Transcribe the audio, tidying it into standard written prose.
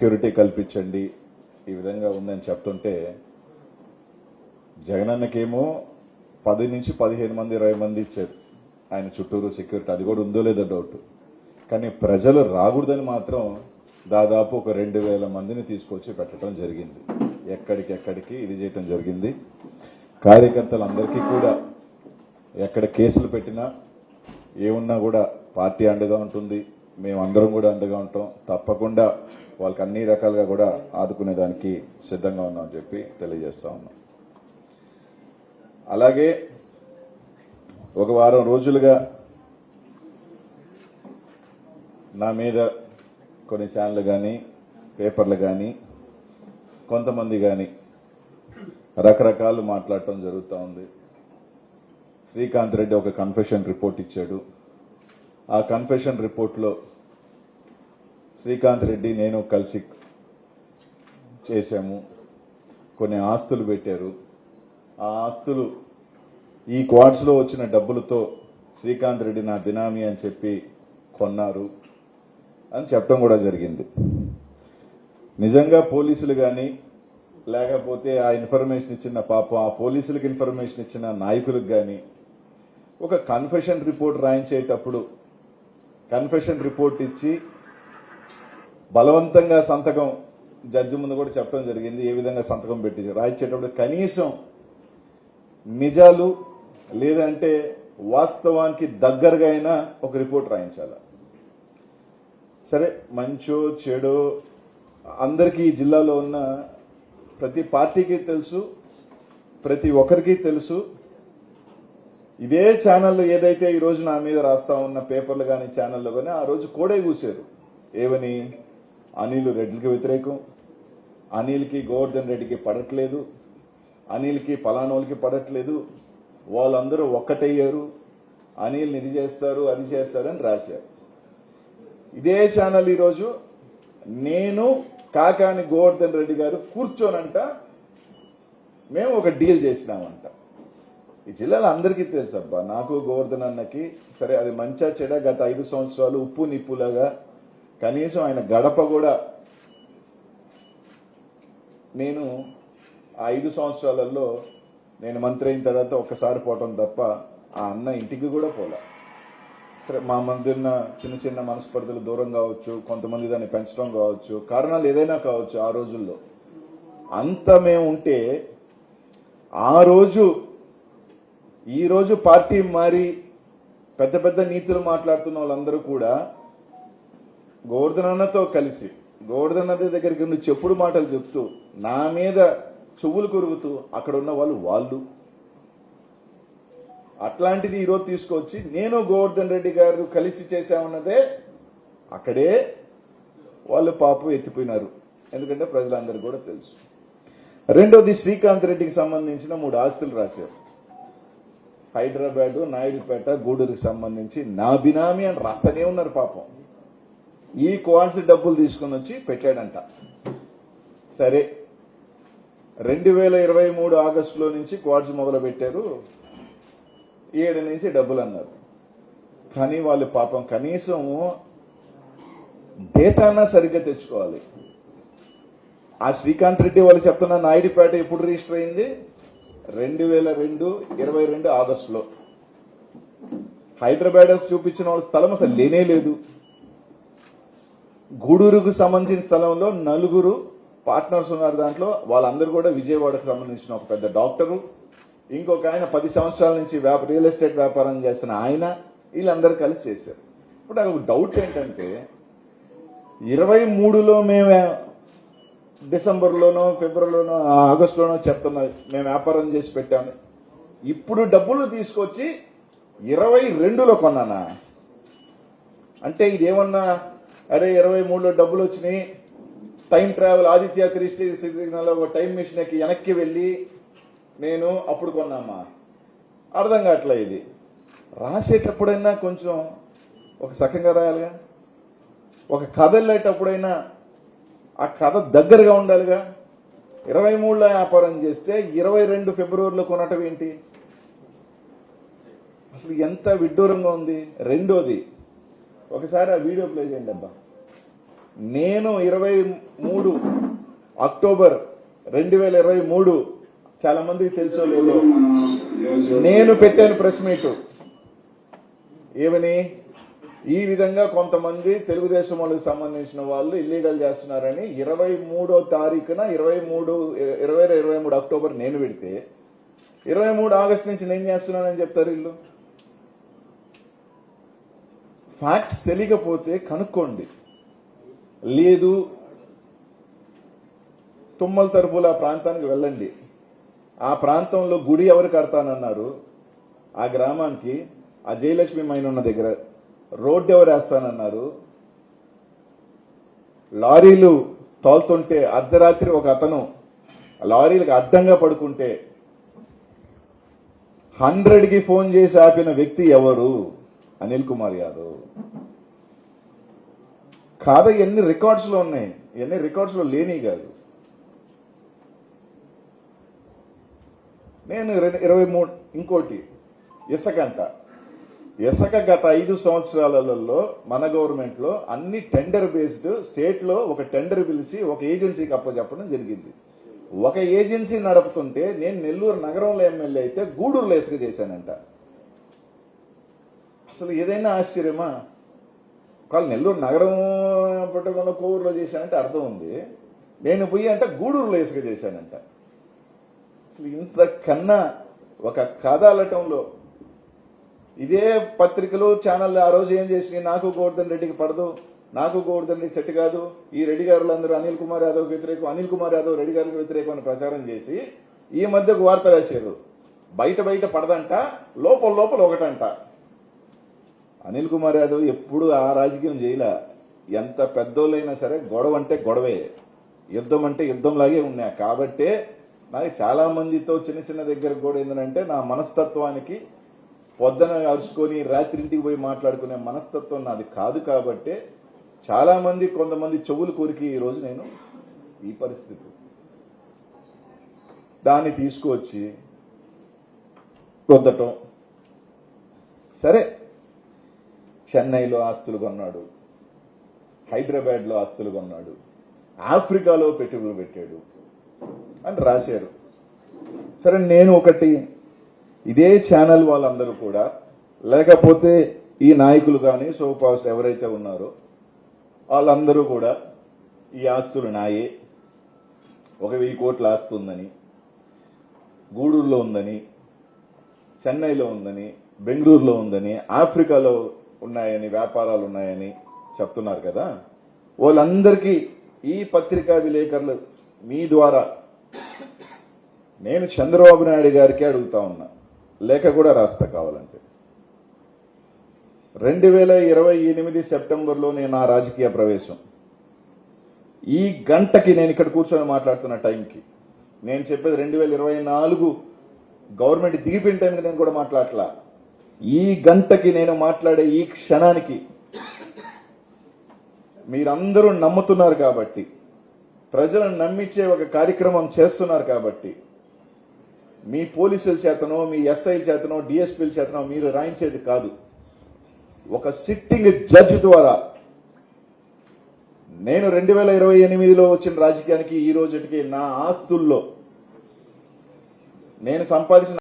Security కల్పించండి ఈ విధంగా ఉందని చెప్తుంటే జగనన్నకేమో 10 నుంచి 15 మంది 20 మంది ఇచ్చారు ఆయన చుట్టూరు సెక్యూరిటీ. అది కూడా ఉందో లేదో డౌట్. కానీ ప్రజలు రాకూడదని మాత్రం దాదాపు ఒక 2000 మందిని తీసుకొచ్చి పెట్టడం జరిగింది. ఎక్కడికెక్కడికి ఇది చేయటం జరిగింది. కార్యకర్తలందరికీ కూడా ఎక్కడ కేసులు పెట్టినా ఏమున్నా కూడా పార్టీ అండగా ఉంటుంది. మేమందరం కూడా అండగా ఉంటాం. తప్పకుండా వాళ్ళకి అన్ని రకాలుగా కూడా ఆదుకునేదానికి సిద్ధంగా ఉన్నామని చెప్పి తెలియజేస్తా ఉన్నాం. అలాగే ఒక వారం రోజులుగా నా మీద కొన్ని ఛానళ్ళు కానీ పేపర్లు కానీ కొంతమంది కానీ రకరకాలు మాట్లాడటం జరుగుతూ ఉంది. శ్రీకాంత్ రెడ్డి ఒక కన్ఫెషన్ రిపోర్ట్ ఇచ్చాడు. ఆ కన్ఫెషన్ రిపోర్ట్లో శ్రీకాంత్ రెడ్డి నేను కలిసి చేశాము. కొన్ని ఆస్తులు పెట్టారు. ఆ ఆస్తులు ఈ క్వార్ట్స్లో వచ్చిన డబ్బులతో శ్రీకాంత్ రెడ్డి నా బినామీ అని చెప్పి కొన్నారు అని చెప్పడం కూడా జరిగింది. నిజంగా పోలీసులు కానీ లేకపోతే ఆ ఇన్ఫర్మేషన్ ఇచ్చిన పాపం ఆ పోలీసులకు ఇన్ఫర్మేషన్ ఇచ్చిన నాయకులకు కానీ ఒక కన్ఫెషన్ రిపోర్ట్ రాయించేటప్పుడు కన్ఫెషన్ రిపోర్ట్ ఇచ్చి బలవంతంగా సంతకం జడ్జి ముందు కూడా చెప్పడం జరిగింది. ఏ విధంగా సంతకం పెట్టి రాయించేటప్పుడు కనీసం నిజాలు లేదంటే వాస్తవానికి దగ్గరగా అయినా ఒక రిపోర్ట్ రాయించాలి. సరే మంచో చెడో అందరికీ ఈ జిల్లాలో ఉన్న ప్రతి పార్టీకి తెలుసు, ప్రతి ఒక్కరికి తెలుసు. ఇదే ఛానళ్ళు ఏదైతే ఈ రోజు నా మీద రాస్తా ఉన్న పేపర్లు కానీ ఛానళ్ళు కానీ ఆ రోజు కోడే కూశారు. ఏమని? అనిల్ రెడ్డికి వ్యతిరేకం, అనిల్కి గోవర్ధన్ రెడ్డికి పడట్లేదు, అనిల్కి పలానోళ్ళకి పడట్లేదు, వాళ్ళందరూ ఒక్కటయ్యారు, అనిల్ని ఇది చేస్తారు అది చేస్తారని రాశారు. ఇదే ఛానల్ ఈరోజు నేను కాకాని గోవర్ధన్ రెడ్డి గారు కూర్చోనంట మేము ఒక డీల్ చేసినామంట. ఈ జిల్లాలో అందరికీ తెలుసు అబ్బా. నాకు గోవర్ధన్ అన్నకి సరే అది మంచా చెడ గత 5 సంవత్సరాలు ఉప్పు నిప్పులాగా కనీసం ఆయన గడప కూడా నేను ఆ 5 సంవత్సరాలలో నేను మంత్రి అయిన తర్వాత ఒక్కసారి పోవటం తప్ప ఆ అన్న ఇంటికి కూడా పోలే. సరే మా మధ్య ఉన్న చిన్న చిన్న మనస్పర్ధలు దూరం కావచ్చు, కొంతమంది దాన్ని పెంచడం కావచ్చు, కారణాలు ఏదైనా కావచ్చు. ఆ రోజుల్లో అంత మేము ఉంటే ఆ రోజు ఈ రోజు పార్టీ మారి పెద్ద పెద్ద నీతులు మాట్లాడుతున్న వాళ్ళందరూ కూడా గోవర్ధన్ అన్నతో కలిసి గోవర్ధన్ అన్న దగ్గరికి నువ్వు చెప్పుడు మాటలు చెప్తూ నా మీద చెవులు కొరుగుతూ అక్కడ ఉన్న వాళ్ళు అట్లాంటిది ఈరోజు తీసుకొచ్చి నేను గోవర్ధన్ రెడ్డి గారు కలిసి చేశామన్నదే అక్కడే వాళ్ళు పాపం ఎత్తిపోయినారు. ఎందుకంటే ప్రజలందరూ కూడా తెలుసు. రెండోది శ్రీకాంత్ రెడ్డికి సంబంధించిన 3 ఆస్తులు రాశారు. హైదరాబాద్, నాయుడుపేట, గూడూరుకి సంబంధించి నా బినామీ అని రాస్తూనే ఉన్నారు పాపం. ఈ క్వార్ట్స్ డబ్బులు తీసుకుని వచ్చి పెట్టాడంట. సరే 2023 ఆగస్టులో నుంచి క్వార్ట్స్ మొదలు పెట్టారు. 7 నుంచి డబ్బులు అన్నారు. కానీ వాళ్ళు పాపం కనీసం డేటానా సరిగ్గా తెచ్చుకోవాలి. ఆ శ్రీకాంత్ రెడ్డి వాళ్ళు చెప్తున్న నాయుడుపేట ఎప్పుడు రిజిస్టర్ అయింది? 2022 ఆగస్టులో. హైదరాబాద్ చూపించిన వాళ్ళ స్థలం అసలు లేనే లేదు. గూడూరుకు సంబంధించిన స్థలంలో 4 పార్ట్నర్స్ ఉన్నారు. దాంట్లో వాళ్ళందరూ కూడా విజయవాడకు సంబంధించిన ఒక పెద్ద డాక్టరు, ఇంకొక ఆయన 10 సంవత్సరాల నుంచి రియల్ ఎస్టేట్ వ్యాపారం చేస్తున్న ఆయన, వీళ్ళందరూ కలిసి చేశారు. ఇప్పుడు నాకు ఒక డౌట్ ఏంటంటే 23లో మేము డిసెంబర్లోనో ఫిబ్రవరిలోనో ఆగస్టులోనో చెప్తున్నా మేము వ్యాపారం చేసి పెట్టాము. ఇప్పుడు డబ్బులు తీసుకొచ్చి 22లో కొన్నానా? అంటే ఇదేమన్నా అరే 23లో డబ్బులు వచ్చినాయి టైం ట్రావెల్ ఆదిత్య 3 సిగ్నల్ ఒక టైం మిషన్ కి వెనక్కి వెళ్ళి నేను అప్పుడు కొన్నామా? అర్థం కావట్లే. ఇది రాసేటప్పుడైనా కొంచెం ఒక సఖంగా రాయాలిగా. ఒక కథ వెళ్ళేటప్పుడైనా ఆ కథ దగ్గరగా ఉండాలిగా. 23లో వ్యాపారం చేస్తే 22 ఫిబ్రవరిలో కొనటం ఏంటి? అసలు ఎంత విడ్డూరంగా ఉంది. రెండోది ఒకసారి ఆ వీడియో ప్లే చేయండి అబ్బా. నేను 23 అక్టోబర్ 2023 చాలా మందికి తెలుసో లేదో నేను పెట్టాను ప్రెస్ మీట్. ఏమని ఈ విధంగా కొంతమంది తెలుగుదేశం వాళ్ళకి సంబంధించిన వాళ్ళు ఇల్లీగల్ చేస్తున్నారని 23వ తారీఖున 23 అక్టోబర్ నేను పెడితే 23 ఆగస్టు నుంచి నేను చేస్తున్నానని చెప్తారు వీళ్ళు. ఫ్యాక్ట్స్ తెలియకపోతే కనుక్కోండి. లేదు తుమ్మల తరపుల ఆ ప్రాంతానికి వెళ్ళండి. ఆ ప్రాంతంలో గుడి ఎవరు కడతానన్నారు, ఆ గ్రామానికి ఆ జయలక్ష్మి మైన్ ఉన్న దగ్గర రోడ్డు ఎవరు వేస్తానన్నారు, లారీలు తోలుతుంటే అర్ధరాత్రి ఒక అతను లారీలకు అడ్డంగా పడుకుంటే 100కి ఫోన్ చేసి ఆపిన వ్యక్తి ఎవరు? అనిల్ కుమార్ యాదవ్. కాదా ఎన్ని రికార్డ్స్ లో ఉన్నాయి, ఎన్ని రికార్డ్స్ లో లేని కాదు. నేను 23 ఇంకోటి ఇసుక గత 5 సంవత్సరాలలో మన గవర్నమెంట్ లో అన్ని టెండర్ బేస్డ్, స్టేట్ లో ఒక టెండర్ పిలిచి ఒక ఏజెన్సీకి అప్పచెప్పడం జరిగింది. ఒక ఏజెన్సీ నడుపుతుంటే నేను నెల్లూరు నగరంలో ఎమ్మెల్యే అయితే గూడూరులో ఇసుక చేశానంట. అసలు ఏదైనా ఆశ్చర్యమా? ఒకవేళ నెల్లూరు నగరం పట్టణంలో కోవూరులో చేశానంటే అర్థం ఉంది, నేను పోయి అంటే గూడూరులో ఇసుక చేశానంట. అసలు ఇంతకన్నా ఒక కథ అల్లటంలో ఇదే పత్రికలు ఛానల్ ఆ రోజు ఏం చేసినాయి, నాకు గోవర్ధన్ రెడ్డికి పడదు, నాకు గోవర్ధన్ రెడ్డి సెట్ కాదు, ఈ రెడ్డి గారులందరూ అనిల్ కుమార్ యాదవ్కి వ్యతిరేకం, అనిల్ కుమార్ యాదవ్ రెడ్డి గారికి వ్యతిరేకం అని ప్రచారం చేసి ఈ మధ్య ఒక వార్త రాశారు. బయట పడదంట, లోపల ఒకటంట. అనిల్ కుమార్ యాదవ్ ఎప్పుడు ఆ రాజకీయం చేయలే. ఎంత పెద్దోళ్ళైనా సరే గొడవ అంటే గొడవే, యుద్ధం అంటే యుద్ధంలాగే ఉన్నాయి. కాబట్టే నాకు చాలా మందితో చిన్న దగ్గర కూడా ఏంటంటే నా మనస్తత్వానికి పొద్దున అరుచుకొని రాత్రింటికి పోయి మాట్లాడుకునే మనస్తత్వం నాది కాదు. కాబట్టే చాలా మంది కొంతమంది చెవులు కోరికి ఈ రోజు నేను ఈ పరిస్థితి దాన్ని తీసుకువచ్చి కొద్దటం. సరే, చెన్నైలో ఆస్తులు కొన్నాడు, హైదరాబాద్లో ఆస్తులు కొన్నాడు, ఆఫ్రికాలో పెట్టుబడులు పెట్టాడు అని రాశారు. సరే, నేను ఒకటి ఇదే ఛానల్ వాళ్ళందరూ కూడా, లేకపోతే ఈ నాయకులు కానీ సోపాస్ట్ ఎవరైతే ఉన్నారో వాళ్ళందరూ కూడా ఈ ఆస్తులు నాయే, 1,000 కోట్ల ఆస్తి ఉందని, గూడూరులో ఉందని, చెన్నైలో ఉందని, బెంగళూరులో ఉందని, ఆఫ్రికాలో ఉన్నాయని, వ్యాపారాలు ఉన్నాయని చెప్తున్నారు కదా. వాళ్ళందరికీ ఈ పత్రికా విలేకరులు మీ ద్వారా నేను చంద్రబాబు నాయుడు గారికి అడుగుతా ఉన్నా, లేఖ కూడా రాస్తా కావాలంటే. 2028 సెప్టెంబర్లో నేను నా రాజకీయ ప్రవేశం, ఈ గంటకి నేను ఇక్కడ కూర్చొని మాట్లాడుతున్న టైంకి నేను చెప్పేది 2024 గవర్నమెంట్ దిగిపోయిన టైంకి నేను కూడా మాట్లాడలా. ఈ గంటకి నేను మాట్లాడే ఈ క్షణానికి మీరందరూ నమ్ముతున్నారు కాబట్టి, ప్రజలను నమ్మించే ఒక కార్యక్రమం చేస్తున్నారు కాబట్టి, మీ పోలీసుల చేతనో, మీ ఎస్ఐల చేతనో, డిఎస్పీల చేతనో మీరు రాయించేది కాదు. ఒక సిట్టింగ్ జడ్జి ద్వారా నేను 2028లో వచ్చిన రాజకీయానికి ఈ రోజుకి నా ఆస్తుల్లో నేను సంపాదించిన